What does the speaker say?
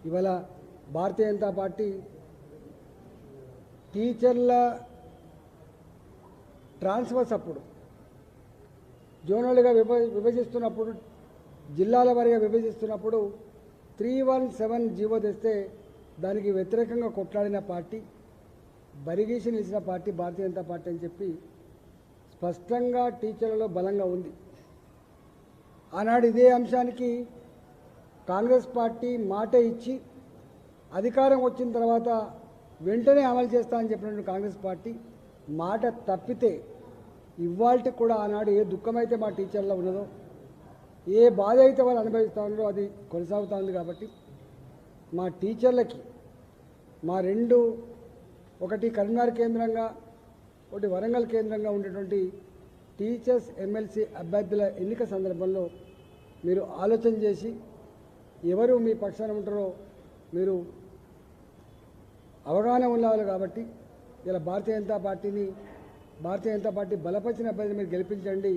ఇవాళ భారతీయ జనతా పార్టీ టీచర్ల ట్రాన్స్ఫర్స్ అప్పుడు జోనల్గా విభజిస్తున్నప్పుడు జిల్లాల వారీగా విభజిస్తున్నప్పుడు 317 జీవో తెస్తే దానికి వ్యతిరేకంగా కొట్లాడిన పార్టీ బరిగీసి నిలిచిన పార్టీ భారతీయ జనతా పార్టీ అని చెప్పి స్పష్టంగా టీచర్లలో బలంగా ఉంది. ఆనాడు ఇదే అంశానికి కాంగ్రెస్ పార్టీ మాట ఇచ్చి అధికారం వచ్చిన తర్వాత వెంటనే అమలు చేస్తా అని చెప్పినట్టు కాంగ్రెస్ పార్టీ మాట తప్పితే ఇవాళకి కూడా ఆనాడు ఏ దుఃఖమైతే మా టీచర్లో ఉన్నదో, ఏ బాధ అయితే వాళ్ళు అనుభవిస్తూ ఉన్నారో అది కొనసాగుతూ ఉంది. కాబట్టి మా టీచర్లకి మా ఒకటి కరీంనగర్ కేంద్రంగా ఒకటి వరంగల్ కేంద్రంగా ఉండేటువంటి టీచర్స్ ఎమ్మెల్సీ అభ్యర్థుల ఎన్నిక సందర్భంలో మీరు ఆలోచన చేసి ఎవరు మీ పక్షాన ఉంటారో మీరు అవగాహన ఉండాలి. కాబట్టి ఇలా భారతీయ జనతా పార్టీ బలపరిచిన అభ్యర్థిని మీరు గెలిపించండి.